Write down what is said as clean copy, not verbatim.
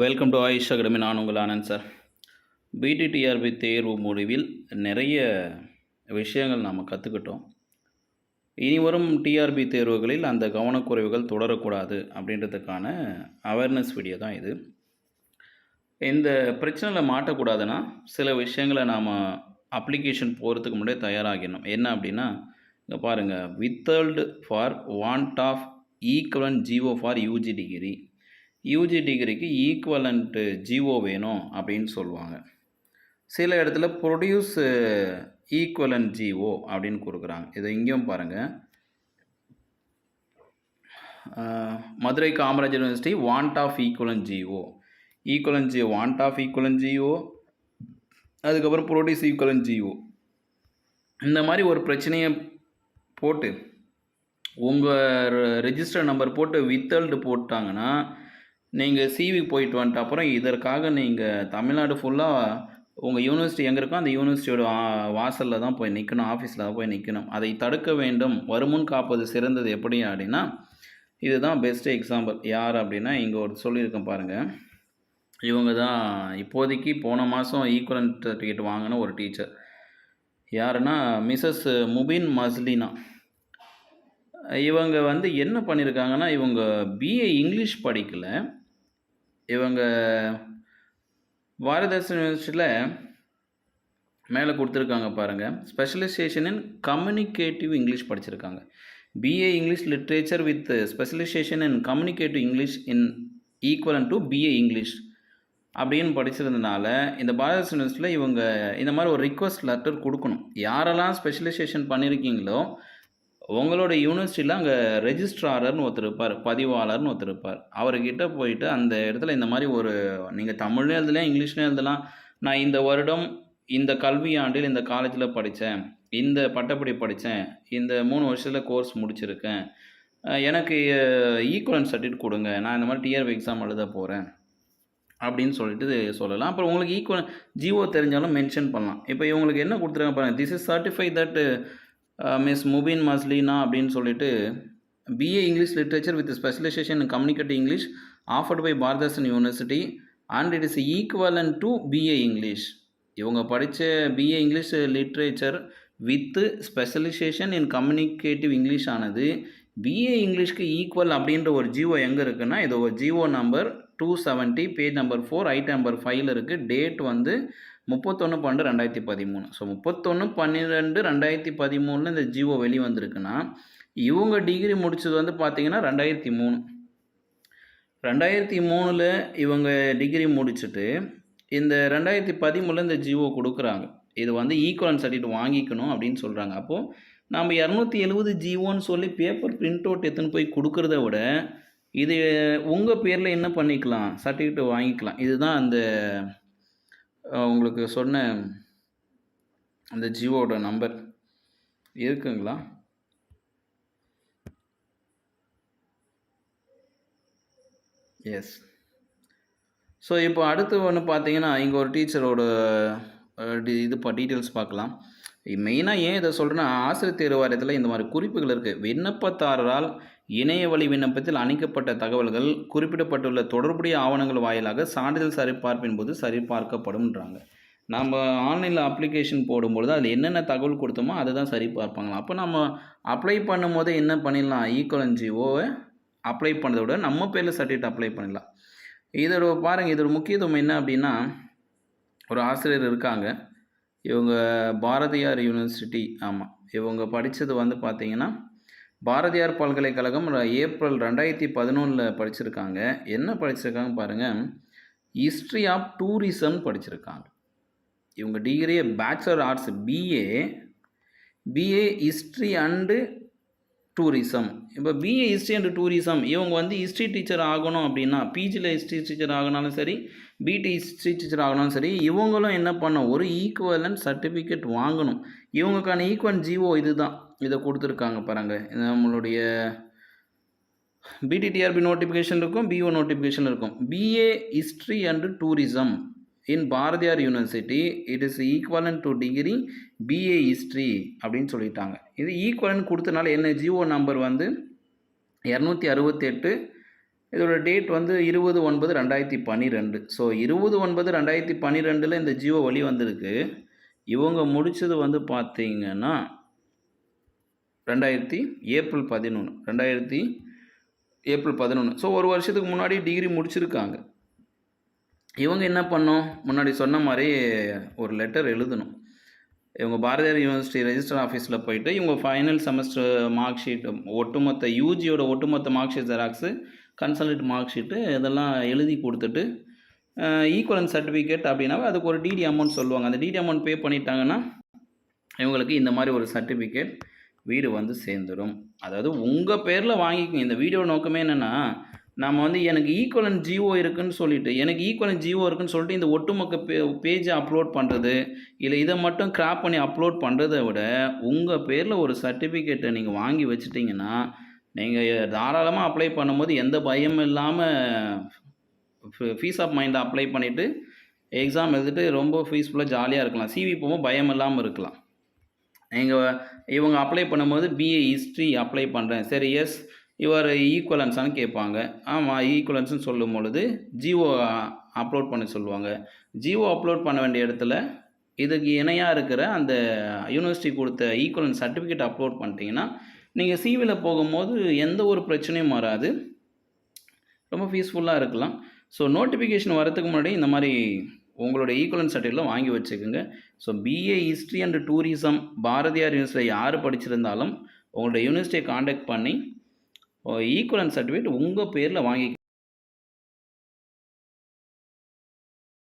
Welcome to Ayesha academy. நான் உங்கள் Anand sir. BT TRB தேர்வு முடிவில் நிறைய விஷயங்கள் நாம் கற்றுக்கிட்டோம். இனி வரும் டிஆர்பி தேர்வுகளில் அந்த கவனக்குறைவுகள் தொடரக்கூடாது அப்படின்றதுக்கான அவேர்னஸ் வீடியோ தான் இது. இந்த பிரச்சனையில் மாட்டக்கூடாதுன்னா சில விஷயங்களை நாம் அப்ளிகேஷன் போகிறதுக்கு முன்னாடியே தயாராகிடணும். என்ன அப்படின்னா, இங்கே பாருங்கள், withheld for want of equivalent GO for UG degree. UG டிகிரிக்கு ஈக்குவலண்ட்டு ஜிஓ வேணும் அப்படின்னு சொல்லுவாங்க. சில இடத்துல ப்ரொடியூஸ் ஈக்குவலன்ட் ஜிஓ அப்படின்னு கொடுக்குறாங்க. இதை இங்கேயும் பாருங்கள், Madurai Kamarajar university want of equivalent GO, equivalent GO, want of equivalent GO, அதுக்கப்புறம் ப்ரொடியூஸ் ஈக்குவலன்ட் ஜிஓ. இந்த மாதிரி ஒரு பிரச்சனையை போட்டு உங்கள் ரெஜிஸ்டர் நம்பர் போட்டு வித்தல்டு போட்டாங்கன்னா நீங்கள் சிவி போயிட்டு வந்துட்டு அப்புறம் இதற்காக நீங்கள் தமிழ்நாடு ஃபுல்லாக உங்கள் யூனிவர்சிட்டி எங்கே இருக்கோ அந்த யூனிவர்சிட்டியோட வாசலில் தான் போய் நிற்கணும், ஆஃபீஸில் தான் போய் நிற்கணும். அதை தடுக்க வேண்டும். வருமுன் காப்பது சிறந்தது எப்படி அப்படின்னா, இதுதான் பெஸ்ட்டு எக்ஸாம்பிள். யார் அப்படின்னா, இங்கே ஒரு சொல்லியிருக்கேன் பாருங்கள். இவங்க தான் இப்போதைக்கு போன மாதம் ஈக்குவலன்ட் சர்டிஃபிகேட் வாங்கின ஒரு டீச்சர். யாருன்னா மிஸ்ஸஸ் முபின் மஸ்லினா. இவங்க வந்து என்ன பண்ணியிருக்காங்கன்னா, இவங்க பிஏ இங்கிலீஷ் படிக்கலை. இவங்க பாரதிதாசன் யூனிவர்சிட்டியில் மேலே கொடுத்துருக்காங்க பாருங்கள், ஸ்பெஷலைசேஷன் இன் கம்யூனிகேட்டிவ் இங்கிலீஷ் படிச்சிருக்காங்க. BA English literature with specialisation in communicative English in equivalent to BA English அப்படின்னு படிச்சிருந்தனால இந்த பாரதிதாசன் யூனிவர்சிட்டியில் இவங்க இந்த மாதிரி ஒரு ரிக்வஸ்ட் லெட்டர் கொடுக்கணும். யாரெல்லாம் ஸ்பெஷலைசேஷன் பண்ணியிருக்கீங்களோ உங்களோட யூனிவர்சிட்டியில் அங்கே ரெஜிஸ்ட்ராரர்னு ஒருத்தர் இருப்பார், பதிவாளர்னு ஒருத்தர் இருப்பார். அவர்கிட்ட போயிட்டு அந்த இடத்துல இந்த மாதிரி ஒரு, நீங்கள் தமிழ்லையும் எழுதலாம், இங்கிலீஷ்லையும் எழுதலாம், நான் இந்த வருடம் இந்த கல்வி ஆண்டில் இந்த காலேஜில் படித்தேன், இந்த பட்டப்படி படித்தேன், இந்த 3 வருஷத்தில் கோர்ஸ் முடிச்சிருக்கேன், எனக்கு ஈக்குவலன்ட் சர்டிஃபிகேட் கொடுங்க, நான் இந்த மாதிரி டிஆர்பி எக்ஸாம் எழுத போகிறேன் அப்படின்னு சொல்லிட்டு சொல்லலாம். அப்புறம் உங்களுக்கு ஈக்குவல் ஜிஓ தெரிஞ்சாலும் மென்ஷன் பண்ணலாம். இப்போ இவங்களுக்கு என்ன கொடுத்துருக்காங்க பாருங்கள், this is certify that miss Mubin Maslina அப்படின்னு சொல்லிட்டு BA English literature with specialisation in communicative English offered by Bharathidasan university and it is equivalent to BA English. இவங்க படித்த BA English literature with specialisation in communicative English ஆனது BA இங்கிலீஷ்க்கு equal அப்படின்ற ஒரு GO எங்கே இருக்குன்னா, இது ஒரு GO number 270, page number 4, item number 5 இருக்குது. டேட் வந்து 31/12/2013. ஸோ 31/12/2013 இந்த ஜிஓ வெளிவந்திருக்குன்னா, இவங்க டிகிரி முடித்தது வந்து பார்த்திங்கன்னா 2003. 2003 இவங்க டிகிரி முடிச்சுட்டு இந்த 2013 இந்த ஜிஓ கொடுக்குறாங்க. இது வந்து ஈக்குவலன்ட் சர்டிஃபிகேட் வாங்கிக்கணும் அப்படின்னு சொல்கிறாங்க. அப்போது நம்ம 270 ஜிஓன்னு சொல்லி பேப்பர் பிரிண்ட் அவுட் எடுத்துன்னு போய் கொடுக்குறத விட இது உங்கள் பேரில் என்ன பண்ணிக்கலாம், சர்டிஃபிகேட் வாங்கிக்கலாம். இதுதான் அந்த உங்களுக்கு சொன்ன அந்த ஜியோட நம்பர் இருக்குங்களா? எஸ். ஸோ இப்போ அடுத்து ஒன்று பார்த்தீங்கன்னா, இங்கே ஒரு டீச்சரோட டீட்டெயில்ஸ் பார்க்கலாம். மெயினாக ஏன் இதை சொல்கிறேன்னா, ஆசிரியர் தேர்வு வாரியத்தில் இந்த மாதிரி குறிப்புகள் இருக்குது. விண்ணப்பதாரரால் இணைய வழி விண்ணப்பத்தில் அணிக்கப்பட்ட தகவல்கள் குறிப்பிடப்பட்டுள்ள தொடர்புடைய ஆவணங்கள் வாயிலாக சான்றிதழ் சரிபார்ப்பின் போது சரிபார்க்கப்படும்ன்றாங்க. நம்ம ஆன்லைனில் அப்ளிகேஷன் போடும்பொழுது அதில் என்னென்ன தகவல் கொடுத்தோமோ அதை தான் சரிபார்ப்பாங்களாம். அப்போ நம்ம அப்ளை பண்ணும் போது என்ன பண்ணிடலாம், ஈக்குவலன்ட் ஜிஓவை அப்ளை பண்ணுறத விட நம்ம பேரில் சர்டிஃபிகேட் அப்ளை பண்ணிடலாம். இதோட பாருங்கள், இதோட முக்கியத்துவம் என்ன அப்படின்னா, ஒரு ஆசிரியர் இருக்காங்க, இவங்க பாரதியார் யூனிவர்சிட்டி, ஆமாம், இவங்க படித்தது வந்து பார்த்திங்கன்னா பாரதியார் பல்கலைக்கழகம் ஏப்ரல் 2011 படிச்சிருக்காங்க. என்ன படிச்சிருக்காங்க பாருங்கள், ஹிஸ்ட்ரி ஆஃப் டூரிசம் படிச்சிருக்காங்க. இவங்க டிகிரியே bachelor arts BA history and tourism. இப்போ பிஏ ஹிஸ்ட்ரி அண்ட் டூரிசம் இவங்க வந்து ஹிஸ்ட்ரி டீச்சர் ஆகணும் அப்படின்னா, பிஜியில் ஹிஸ்ட்ரி டீச்சர் ஆகணும்னாலும் சரி, பிடி ஹிஸ்ட்ரி டீச்சர் ஆகணும்னாலும் சரி, இவங்களும் என்ன பண்ணணும், ஒரு ஈக்குவலன்ட் சர்டிஃபிகேட் வாங்கணும். இவங்களுக்கான ஈக்குவலன்ட் ஜிஓ இது தான், இதை கொடுத்துருக்காங்க பாருங்கள். நம்மளுடைய பிடிடிஆர்பி நோட்டிஃபிகேஷன் இருக்கும், பிஓ நோட்டிஃபிகேஷன் இருக்கும். BA history and tourism in Bharathiar university it is equivalent to degree BA history அப்படின்னு சொல்லிட்டாங்க. இது ஈக்குவலன்ட் கொடுத்தனால என்ன, ஜிஓ நம்பர் வந்து 268 இதோட டேட் வந்து 20/9/2012. ஸோ 20/9/2012 இந்த ஜியோ வெளி வந்திருக்கு. இவங்க முடிச்சது வந்து பார்த்தீங்கன்னா 2000 ஏப்ரல் 11 ஏப்ரல் 11. ஸோ ஒரு வருஷத்துக்கு முன்னாடி டிகிரி முடிச்சிருக்காங்க. இவங்க என்ன பண்ணணும், முன்னாடி சொன்ன மாதிரி ஒரு லெட்டர் எழுதணும். இவங்க பாரதியார் யூனிவர்சிட்டி ரெஜிஸ்டர் ஆஃபீஸில் போயிட்டு இவங்க ஃபைனல் செமஸ்டர் மார்க் ஷீட், ஒட்டுமொத்த யூஜியோட ஒட்டுமொத்த mark sheet xerox, consult mark sheet இதெல்லாம் எழுதி கொடுத்துட்டு ஈக்குவலன்ஸ் சர்டிஃபிகேட் அப்படின்னாவே அதுக்கு ஒரு டிடி அமௌண்ட் சொல்லுவாங்க. அந்த டிடி அமௌண்ட் பே பண்ணிட்டாங்கன்னா இவங்களுக்கு இந்த மாதிரி ஒரு சர்டிஃபிகேட் வீடு வந்து சேர்ந்துடும். அதாவது உங்கள் பேரில் வாங்கிக்கோங்க. இந்த வீடியோ நோக்கமே என்னென்னா, நம்ம வந்து எனக்கு ஈக்குவலன்ட் ஜிஓ இருக்குன்னு சொல்லிட்டு இந்த ஒட்டுமொத்த பேஜை அப்லோட் பண்ணுறது, இல்லை இதை மட்டும் கிராப் பண்ணி அப்லோட் பண்ணுறதை விட உங்கள் பேரில் ஒரு சர்டிஃபிகேட்டை நீங்கள் வாங்கி வச்சுட்டிங்கன்னா நீங்கள் தாராளமாக அப்ளை பண்ணும்போது எந்த பயமும் இல்லாமல் ஃபீஸ் ஆஃப் மைண்டை அப்ளை பண்ணிவிட்டு எக்ஸாம் எழுதிட்டு ரொம்ப ஃபீஸ்ஃபுல்லாக ஜாலியாக இருக்கலாம். சிவி போகும்போது பயம் இல்லாமல் இருக்கலாம். இவங்க அப்ளை பண்ணும்போது பிஏ ஹிஸ்ட்ரி அப்ளை பண்ணுறேன், சரி எஸ் யுவர் ஈக்குவலன்ஸானு கேட்பாங்க. ஆமாம் ஈக்குவலன்ஸ்னு சொல்லும் பொழுது ஜிஓ அப்லோட் பண்ண சொல்லுவாங்க. ஜிஓ அப்லோட் பண்ண வேண்டிய இடத்துல இதுக்கு இணையாக இருக்கிற அந்த யூனிவர்சிட்டி கொடுத்த ஈக்குவலன்ஸ் சர்டிஃபிகேட் அப்லோட் பண்ணிட்டீங்கன்னா நீங்கள் சிவியில் போகும்போது எந்த ஒரு பிரச்சனையும் வராது, ரொம்ப பீஸ்ஃபுல்லாக இருக்கலாம். ஸோ நோட்டிஃபிகேஷன் வரதுக்கு முன்னாடி இந்த மாதிரி உங்களோட ஈக்குவலன்ஸ் சர்டிஃபிகேட்லாம் வாங்கி வச்சுக்கோங்க. So BA history and tourism Bharathiar யூனிவர்சிட்டியில் யார் படிச்சிருந்தாலும் உங்களோட யூனிவர்சிட்டியை காண்டாக்ட் பண்ணி ஈக்குவலன்ஸ் சர்டிஃபிகேட் உங்கள் பேரில் வாங்கி